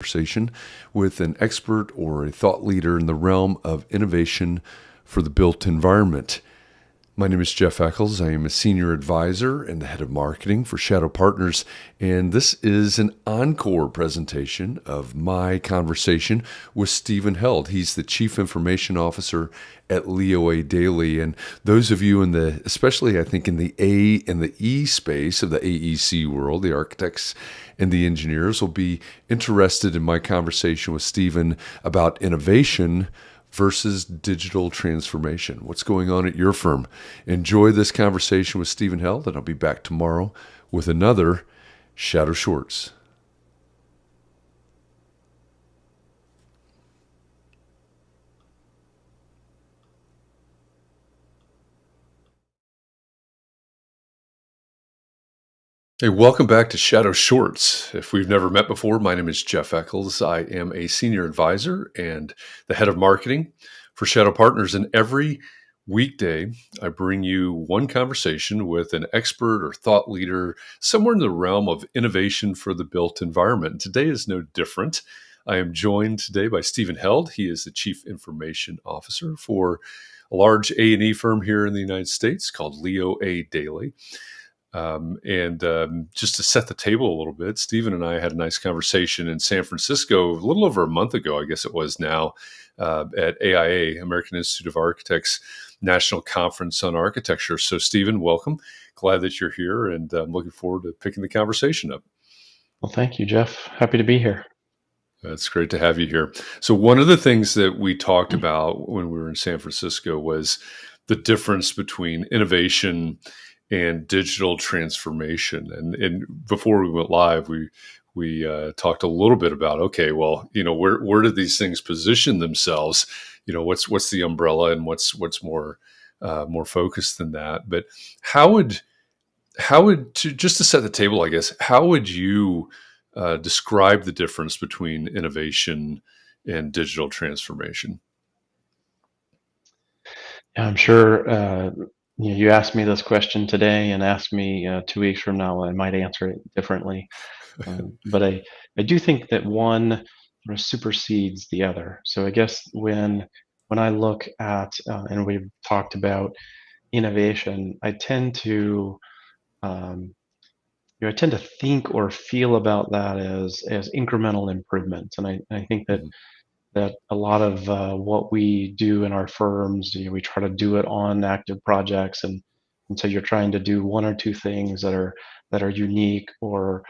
Conversation with an expert or a thought leader in the realm of innovation for the built environment. My name is Jeff Echols. I am a senior advisor and the head of marketing for Shadow Partners, and this is an encore presentation of my conversation with Stephen Held. He's the Chief Information Officer at Leo Daly, and those of you especially I think in the A and the E space of the AEC world, the architects and the engineers, will be interested in my conversation with Stephen about innovation versus digital transformation. What's going on at your firm? Enjoy this conversation with Stephen Held, and I'll be back tomorrow with another Shadow Shorts. Hey, welcome back to Shadow Shorts. If we've never met before, my name is Jeff Echols. I am a senior advisor and the head of marketing for Shadow Partners. And every weekday, I bring you one conversation with an expert or thought leader somewhere in the realm of innovation for the built environment. And today is no different. I am joined today by Stephen Held. He is the Chief Information Officer for a large A&E firm here in the United States called Leo Daly. Just to set the table a little bit, Stephen and I had a nice conversation in San Francisco a little over a month ago, I guess it was now, at AIA, American Institute of Architects National Conference on Architecture. So, Stephen, welcome. Glad that you're here, and I'm looking forward to picking the conversation up. Well, thank you, Jeff. Happy to be here. It's great to have you here. So, one of the things that we talked about when we were in San Francisco was the difference between innovation and digital transformation. And before we went live, we talked a little bit about, okay, well, where do these things position themselves? What's the umbrella, and what's more focused than that? But just to set the table, I guess, how would you describe the difference between innovation and digital transformation? I'm sure you asked me this question today and asked me 2 weeks from now, I might answer it differently. But I do think that one sort of supersedes the other. So I guess when I look at, and we've talked about innovation, um, I tend to think or feel about that as incremental improvements. And I think Mhm. that a lot of what we do in our firms, we try to do it on active projects, and so you're trying to do one or two things that are unique or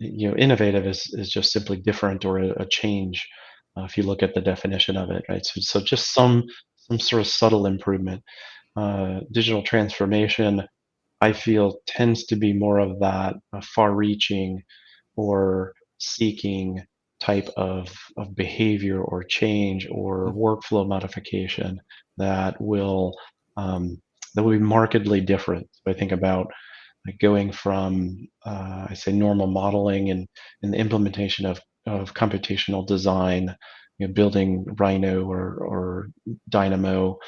innovative is just simply different or a change. If you look at the definition of it, right? So just some sort of subtle improvement. Digital transformation, I feel, tends to be more of that far-reaching or seeking type of behavior or change or workflow modification that will that will be markedly different. So I think about like going from I say normal modeling and the implementation of computational design, building Rhino or Dynamo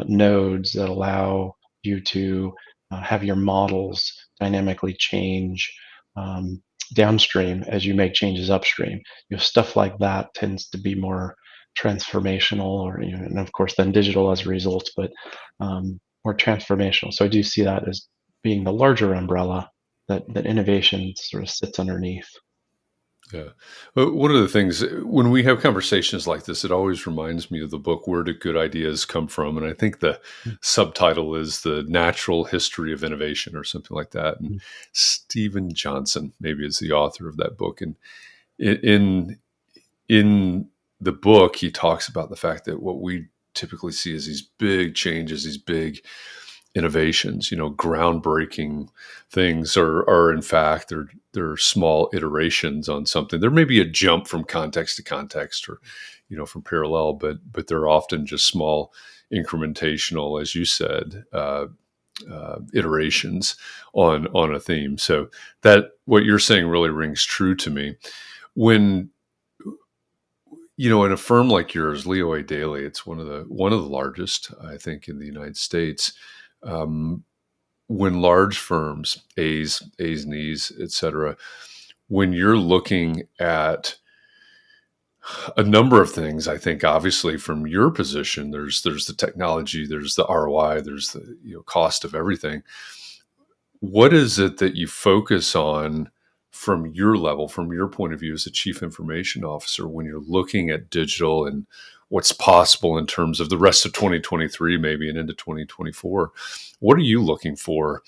nodes that allow you to have your models dynamically change downstream as you make changes upstream. Stuff like that tends to be more transformational, or and of course then digital as a result, but more transformational. So I do see that as being the larger umbrella that innovation sort of sits underneath. Yeah. Well, one of the things when we have conversations like this, it always reminds me of the book, Where Do Good Ideas Come From? And I think the subtitle is The Natural History of Innovation or something like that. And Stephen Johnson maybe is the author of that book. And in in the book, he talks about the fact that what we typically see is these big changes, these big innovations, groundbreaking things are in fact they're small iterations on something. There may be a jump from context to context, or from parallel, but they're often just small incrementational, as you said, iterations on a theme. So that what you're saying really rings true to me. When in a firm like yours, Leo Daly, it's one of the largest, I think, in the United States. Um, when large firms, A's and E's, et cetera, when you're looking at a number of things, I think obviously from your position, there's the technology, there's the ROI, there's the cost of everything. What is it that you focus on from your level, from your point of view as a chief information officer, when you're looking at digital and what's possible in terms of the rest of 2023, maybe and into 2024? What are you looking for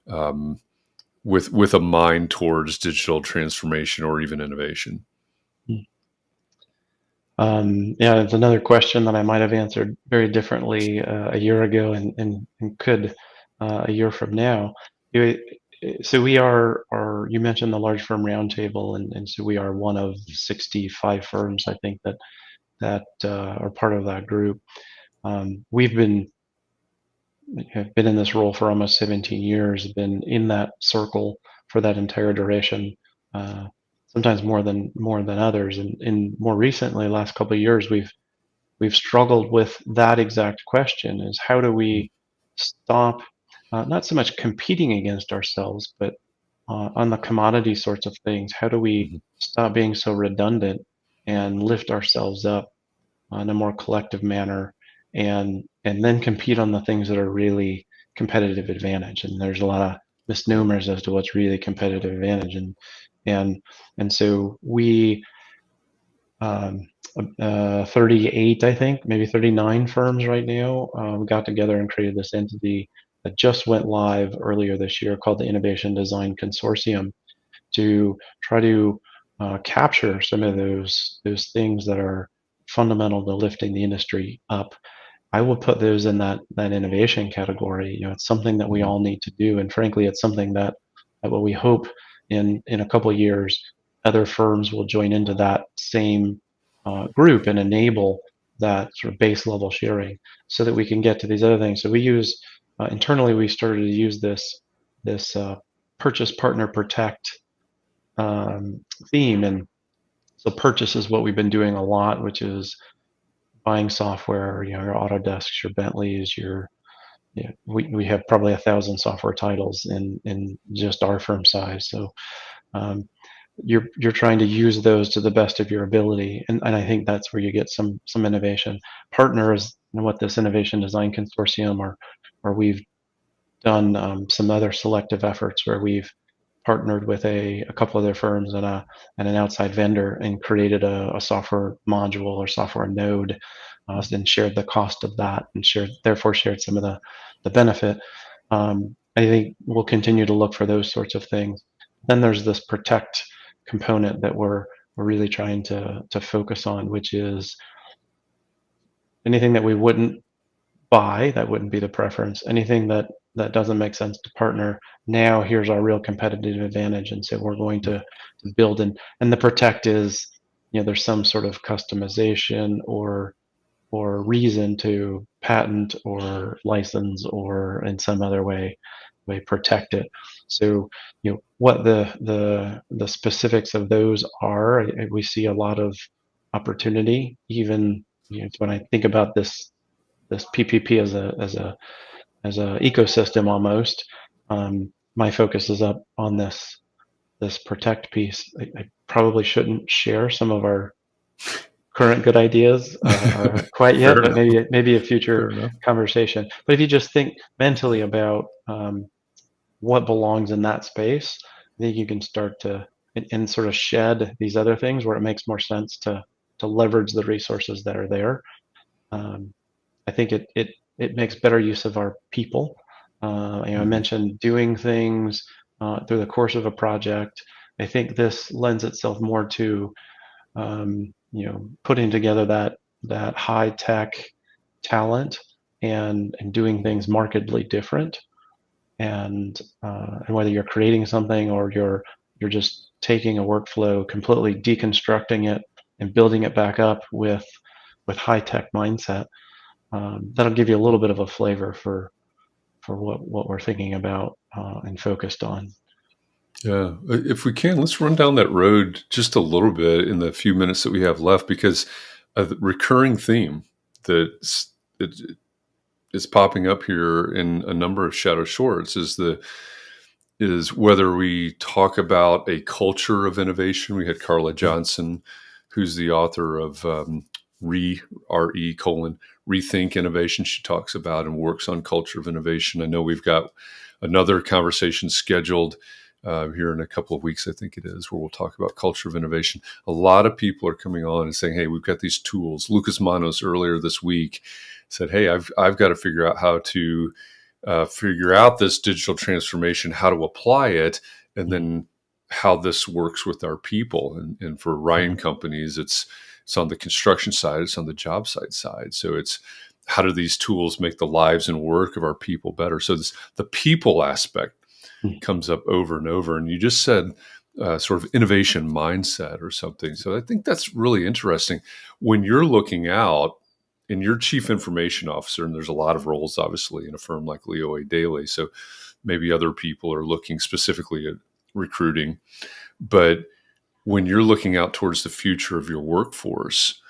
um, with a mind towards digital transformation or even innovation? Yeah, it's another question that I might have answered very differently a year ago and could a year from now. You- So we are you mentioned the large firm roundtable, and so we are one of 65 firms, I think, that are part of that group. We've have been in this role for almost 17 years, been in that circle for that entire duration, uh, sometimes more than others. And more recently, last couple of years, we've struggled with that exact question: is how do we stop not so much competing against ourselves, but on the commodity sorts of things, how do we Mhm. stop being so redundant and lift ourselves up in a more collective manner, and then compete on the things that are really competitive advantage? And there's a lot of Yeah. misnomers as to what's really competitive advantage, and and so we um, 38, I think, maybe 39 firms right now got together and created this entity that just went live earlier this year called the Innovation Design Consortium, to try to capture some of those things that are fundamental to lifting the industry up. I would put those in that innovation category. It's something that we Mhm. all need to do, and frankly, it's something that what we hope in a couple of years, other firms will join into that same group and enable that sort of base level sharing, so that we can get to these other things. So we use internally, we started to use this purchase, partner, protect theme. And so purchase is what we've been doing a lot, which is buying software, your Autodesks, your Bentleys, we have probably 1,000 software titles in just our firm size. So um, you're trying to use those to the best of your ability, and I think that's where you get some innovation. Partners, and what this Innovation Design Consortium, or we've done some other selective efforts where we've partnered with a couple of their firms and an outside vendor, and created a software module or software node, and shared the cost of that, and shared some of the benefit. I think we'll continue to look for those sorts of things. Then there's this protect component that we're really trying to focus on, which is anything that we wouldn't buy, that wouldn't be the preference. Anything that doesn't make sense to partner, now here's our real competitive advantage, and so we're going to build. And the protect is, there's some sort of customization or reason to patent or license or in some other way protect it. So what the specifics of those are, we see a lot of opportunity. Even when I think about this PPP as a ecosystem almost. My focus is up on this protect piece. I probably shouldn't share some of our current good ideas quite yet, Fair but enough. maybe a future Fair enough. conversation. But if you just think mentally about what belongs in that space, I think you can start to and sort of shed these other things where it makes more sense to leverage the resources that are there. Um, I think it makes better use of our people. I Mhm. mentioned doing things through the course of a project. I think this lends itself more to putting together that high tech talent and doing things markedly different. And whether you're creating something or you're just taking a workflow, completely deconstructing it and building it back up with high tech mindset, that'll give you a little bit of a flavor for what we're thinking about and focused on. Yeah. If we can, let's run down that road just a little bit in the few minutes that we have left, because a recurring theme that is popping up here in a number of shadow shorts is is whether we talk about a culture of innovation. We had Carla Johnson, who's the author of RE colon Rethink Innovation. She talks about and works on culture of innovation. I know we've got another conversation scheduled here in a couple of weeks, I think it is, where we'll talk about culture of innovation. A lot of people are coming on and saying, hey, we've got these tools. Lucas Manos earlier this week said, hey, I've got to figure out how to figure out this digital transformation, how to apply it, and then how this works with our people. And for Ryan companies, it's on the construction side, it's on the job site side. So it's how do these tools make the lives and work of our people better? So the people aspect comes up over and over. And you just said sort of innovation mindset or something. So I think that's really interesting. When you're looking out and you're chief information officer, and there's a lot of roles, obviously, in a firm like Leo A. Daly. So maybe other people are looking specifically at recruiting. But when you're looking out towards the future of your workforce,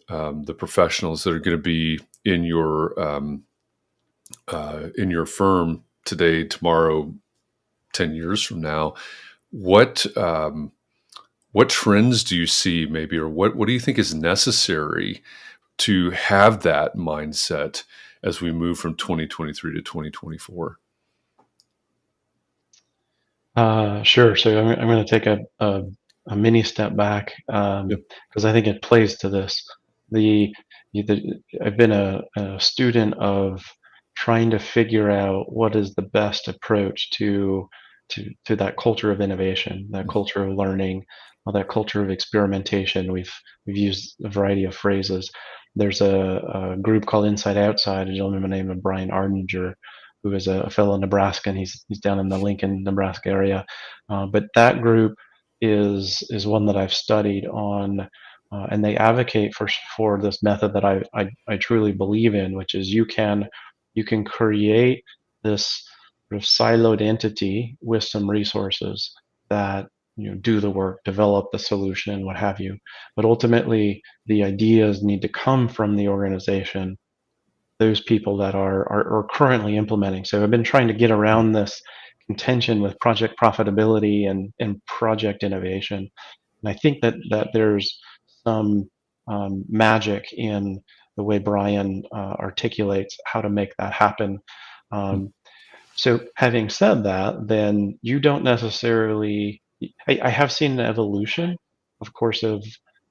the professionals that are going to be in your firm today, tomorrow, 10 years from now, what trends do you see maybe, or what do you think is necessary to have that mindset as we move from 2023 to 2024? Sure. So I'm going to take a mini step back Yep. because I think it plays to this. The, I've been a student of trying to figure out what is the best approach to that culture of innovation, that culture of learning, that culture of experimentation. We've used a variety of phrases. There's a group called Inside Outside, a gentleman by the name of Brian Ardinger, who is a fellow Nebraskan. He's down in the Lincoln, Nebraska area. But that group is one that I've studied on, and they advocate for this method that I truly believe in, which is you can create this sort of siloed entity with some resources that do the work, develop the solution, what have you. But ultimately, the ideas need to come from the organization, those people that are currently implementing. So I've been trying to get around this contention with project profitability and project innovation. And I think that there's some magic in the way Brian articulates how to make that happen. So having said that, then you don't necessarily. I have seen an evolution, of course, of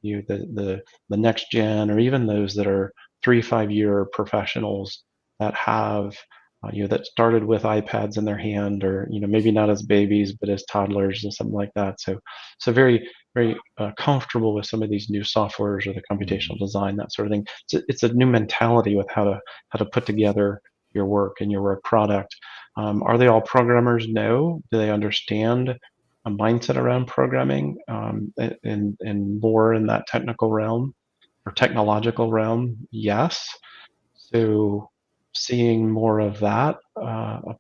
the next gen, or even those that are 3 5 year professionals that have that started with iPads in their hand, or maybe not as babies but as toddlers and something like that. So very comfortable with some of these new softwares or the computational design, that sort of thing. It's a new mentality with how to put together your work and your work product. Are they all programmers? No. Do they understand a mindset around programming and more in that technical realm or technological realm? Yes. So seeing more of that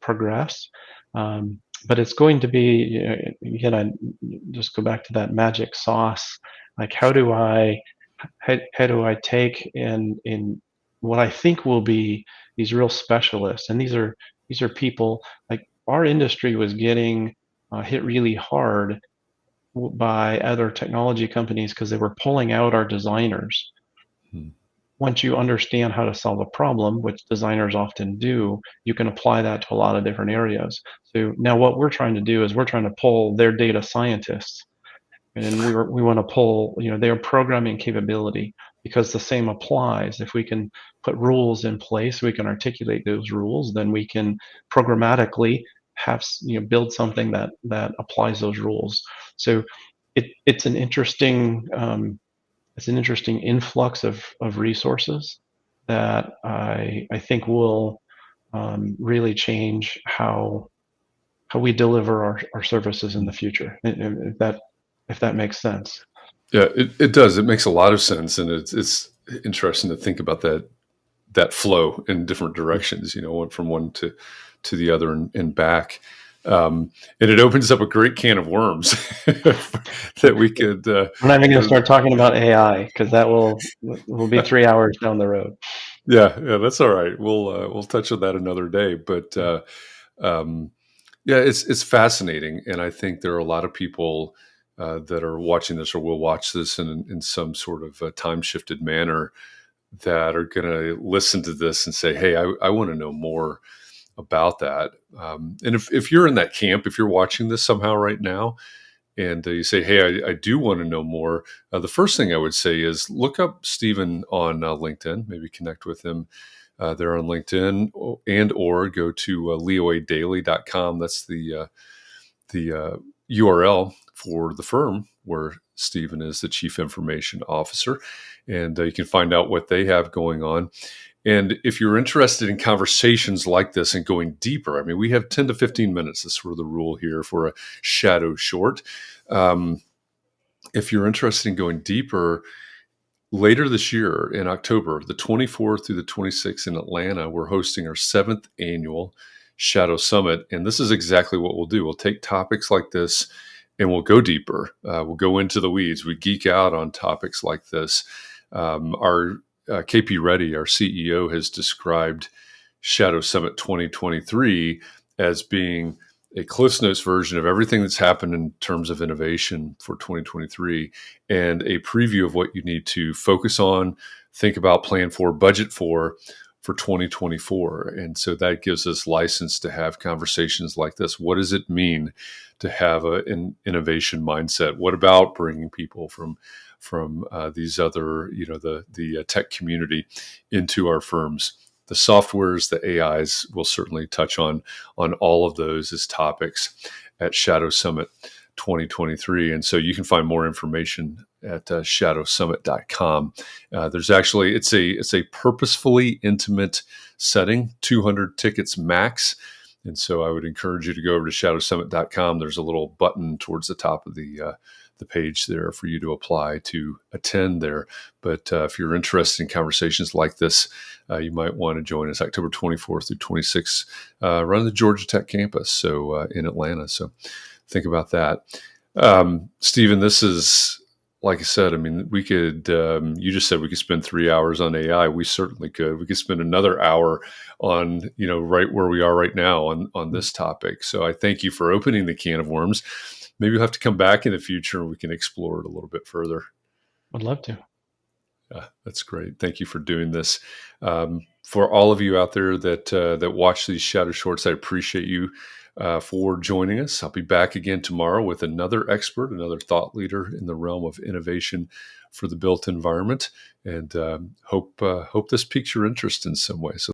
progress. But it's going to be, again, I just go back to that magic sauce. Like, how do I take in what I think will be these real specialists, and these are people, like, our industry was getting hit really hard by other technology companies because they were pulling out our designers. Once you understand how to solve a problem, which designers often do, you can apply that to a lot of different areas. So now what we're trying to do is we're trying to pull their data scientists, and we want to pull their programming capability, because the same applies. If we can put rules in place, we can articulate those rules, then we can programmatically have build something that applies those rules. So it's an interesting influx of resources that I think will really change how we deliver our services in the future. If that makes sense. Yeah, it does. It makes a lot of sense, and it's interesting to think about that flow in different directions. From one to the other and back. And it opens up a great can of worms that we could. We're not even going to start talking about AI, because that will be 3 hours down the road. Yeah, that's all right. We'll touch on that another day. But Yeah, it's fascinating, and I think there are a lot of people that are watching this or will watch this in some sort of time shifted manner that are going to listen to this and say, "Hey, I want to know more about that." And if you're in that camp, if you're watching this somehow right now, and you say, "Hey, I do want to know more," the first thing I would say is look up Stephen on LinkedIn. Maybe connect with him there on LinkedIn, and or go to leoadaly.com. That's the URL for the firm where Stephen is the chief information officer, and you can find out what they have going on. And if you're interested in conversations like this and going deeper, I mean, we have 10 to 15 minutes. That's sort of the rule here for a shadow short. Um, if you're interested in going deeper, later this year in October, the 24th through the 26th in Atlanta, we're hosting our seventh annual Shadow Summit. And this is exactly what we'll do. We'll take topics like this and we'll go deeper. We'll go into the weeds. We geek out on topics like this. Our KP Reddy, our CEO, has described Shadow Summit 2023 as being a Cliffs Notes version of everything that's happened in terms of innovation for 2023 and a preview of what you need to focus on, think about, plan for, budget for 2024. And so that gives us license to have conversations like this. What does it mean to have an innovation mindset? What about bringing people from these other, the tech community into our firms? The softwares, the AIs, will certainly touch on all of those as topics at Shadow Summit 2023. And so you can find more information at shadowsummit.com. There's actually, it's a purposefully intimate setting, 200 tickets max. And so I would encourage you to go over to shadowsummit.com. There's a little button towards the top of the page there for you to apply to attend there. But if you're interested in conversations like this, you might want to join us October 24th through 26th around the Georgia Tech campus, so in Atlanta. So think about that. Stephen, this is, like I said, I mean, we could, you just said we could spend 3 hours on AI. We certainly could. We could spend another hour on, right where we are right now on this topic. So I thank you for opening the can of worms. Maybe we'll have to come back in the future and we can explore it a little bit further. Would love to. That's great. Thank you for doing this. For all of you out there that watch these Shadow Shorts, I appreciate you for joining us. I'll be back again tomorrow with another expert, another thought leader in the realm of innovation for the built environment, and hope this piques your interest in some way. So